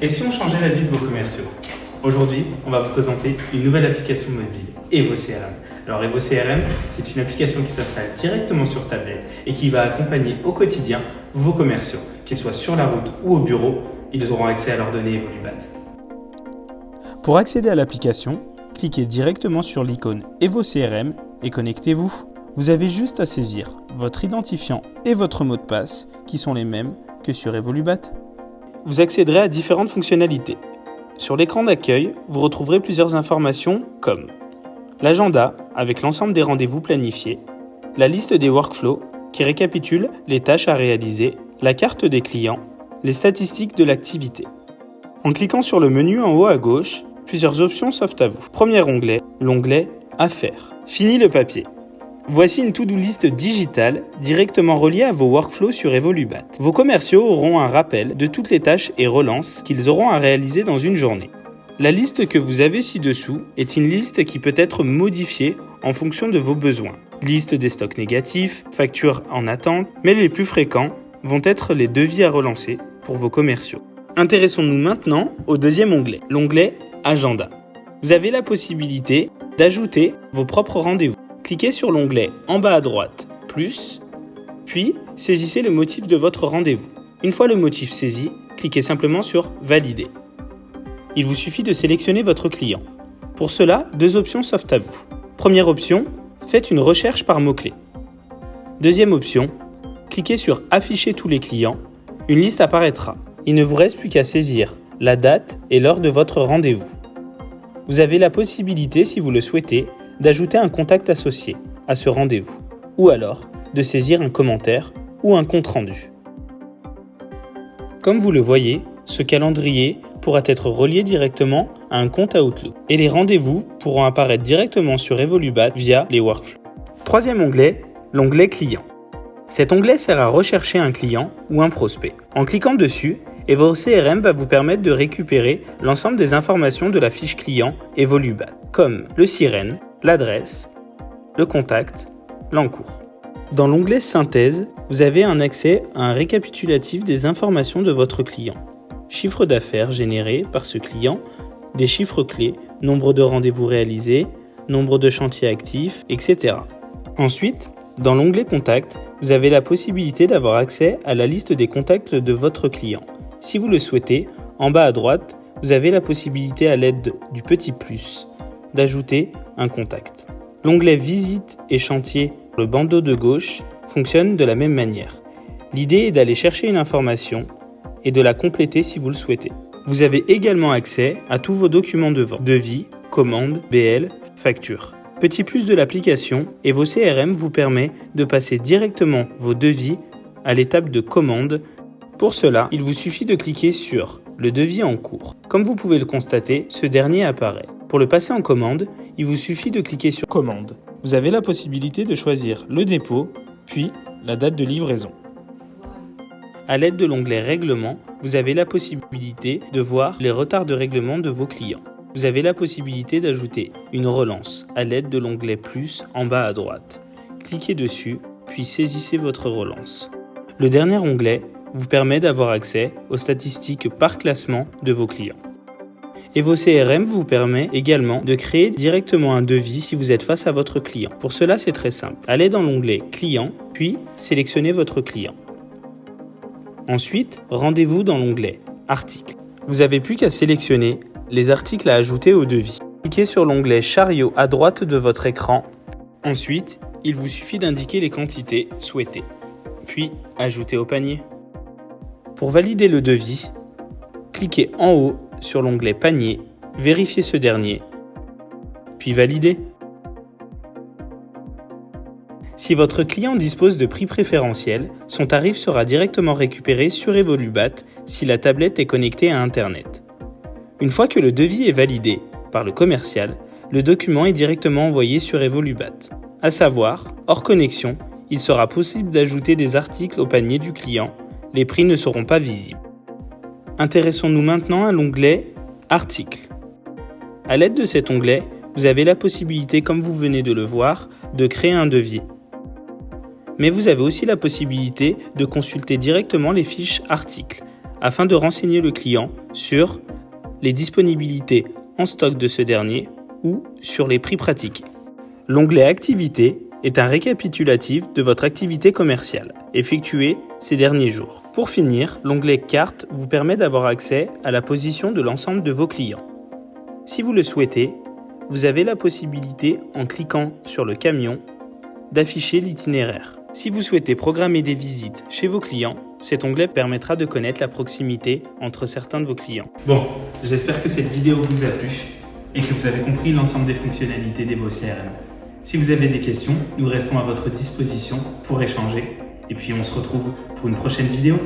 Et si on changeait la vie de vos commerciaux? Aujourd'hui, on va vous présenter une nouvelle application mobile, Evo CRM. Alors Evo CRM, c'est une application qui s'installe directement sur tablette et qui va accompagner au quotidien vos commerciaux. Qu'ils soient sur la route ou au bureau, ils auront accès à leurs données Evolubat. Pour accéder à l'application, cliquez directement sur l'icône Evo CRM et connectez-vous. Vous avez juste à saisir votre identifiant et votre mot de passe qui sont les mêmes que sur Evolubat. Vous accéderez à différentes fonctionnalités. Sur l'écran d'accueil, vous retrouverez plusieurs informations comme l'agenda avec l'ensemble des rendez-vous planifiés, la liste des workflows qui récapitule les tâches à réaliser, la carte des clients, les statistiques de l'activité. En cliquant sur le menu en haut à gauche, plusieurs options s'offrent à vous. Premier onglet, l'onglet Affaires. Fini le papier. Voici une to-do list digitale directement reliée à vos workflows sur Evolubat. Vos commerciaux auront un rappel de toutes les tâches et relances qu'ils auront à réaliser dans une journée. La liste que vous avez ci-dessous est une liste qui peut être modifiée en fonction de vos besoins. Liste des stocks négatifs, factures en attente, mais les plus fréquents vont être les devis à relancer pour vos commerciaux. Intéressons-nous maintenant au deuxième onglet, l'onglet Agenda. Vous avez la possibilité d'ajouter vos propres rendez-vous. Cliquez sur l'onglet en bas à droite, plus, puis saisissez le motif de votre rendez-vous. Une fois le motif saisi, cliquez simplement sur Valider. Il vous suffit de sélectionner votre client. Pour cela, deux options s'offrent à vous. Première option, faites une recherche par mots-clés. Deuxième option, cliquez sur Afficher tous les clients. Une liste apparaîtra. Il ne vous reste plus qu'à saisir la date et l'heure de votre rendez-vous. Vous avez la possibilité, si vous le souhaitez, d'ajouter un contact associé à ce rendez-vous, ou alors de saisir un commentaire ou un compte-rendu. Comme vous le voyez, ce calendrier pourra être relié directement à un compte Outlook et les rendez-vous pourront apparaître directement sur Evolubat via les workflows. Troisième onglet, l'onglet Client. Cet onglet sert à rechercher un client ou un prospect. En cliquant dessus, Evo CRM va vous permettre de récupérer l'ensemble des informations de la fiche client Evolubat, comme le sirène, l'adresse, le contact, l'encours. Dans l'onglet Synthèse, vous avez un accès à un récapitulatif des informations de votre client. Chiffre d'affaires généré par ce client, des chiffres clés, nombre de rendez-vous réalisés, nombre de chantiers actifs, etc. Ensuite, dans l'onglet Contact, vous avez la possibilité d'avoir accès à la liste des contacts de votre client. Si vous le souhaitez, en bas à droite, vous avez la possibilité à l'aide du petit plus d'ajouter un contact. L'onglet Visite et chantier, le bandeau de gauche, fonctionne de la même manière. L'idée est d'aller chercher une information et de la compléter si vous le souhaitez. Vous avez également accès à tous vos documents de vente, devis, commandes, BL, factures. Petit plus de l'application, Evo CRM vous permet de passer directement vos devis à l'étape de commande. Pour cela, il vous suffit de cliquer sur le devis en cours. Comme vous pouvez le constater, ce dernier apparaît. Pour le passer en commande, il vous suffit de cliquer sur Commande. Vous avez la possibilité de choisir le dépôt, puis la date de livraison. À l'aide de l'onglet Règlement, vous avez la possibilité de voir les retards de règlement de vos clients. Vous avez la possibilité d'ajouter une relance à l'aide de l'onglet Plus en bas à droite. Cliquez dessus, puis saisissez votre relance. Le dernier onglet vous permet d'avoir accès aux statistiques par classement de vos clients. Evo CRM vous permet également de créer directement un devis si vous êtes face à votre client. Pour cela, c'est très simple. Allez dans l'onglet Client, puis sélectionnez votre client. Ensuite, rendez-vous dans l'onglet Articles. Vous n'avez plus qu'à sélectionner les articles à ajouter au devis. Cliquez sur l'onglet Chariot à droite de votre écran. Ensuite, il vous suffit d'indiquer les quantités souhaitées, puis ajouter au panier. Pour valider le devis, cliquez en haut sur l'onglet Panier, vérifiez ce dernier, puis valider. Si votre client dispose de prix préférentiels, son tarif sera directement récupéré sur Evolubat si la tablette est connectée à Internet. Une fois que le devis est validé par le commercial, le document est directement envoyé sur Evolubat. À savoir, hors connexion, il sera possible d'ajouter des articles au panier du client. Les prix ne seront pas visibles. Intéressons-nous maintenant à l'onglet Articles. À l'aide de cet onglet, vous avez la possibilité, comme vous venez de le voir, de créer un devis. Mais vous avez aussi la possibilité de consulter directement les fiches articles afin de renseigner le client sur les disponibilités en stock de ce dernier ou sur les prix pratiqués. L'onglet Activités est un récapitulatif de votre activité commerciale effectuée ces derniers jours. Pour finir, l'onglet Cartes vous permet d'avoir accès à la position de l'ensemble de vos clients. Si vous le souhaitez, vous avez la possibilité, en cliquant sur le camion, d'afficher l'itinéraire. Si vous souhaitez programmer des visites chez vos clients, cet onglet permettra de connaître la proximité entre certains de vos clients. Bon, j'espère que cette vidéo vous a plu et que vous avez compris l'ensemble des fonctionnalités d'Evo CRM. Si vous avez des questions, nous restons à votre disposition pour échanger et puis on se retrouve pour une prochaine vidéo.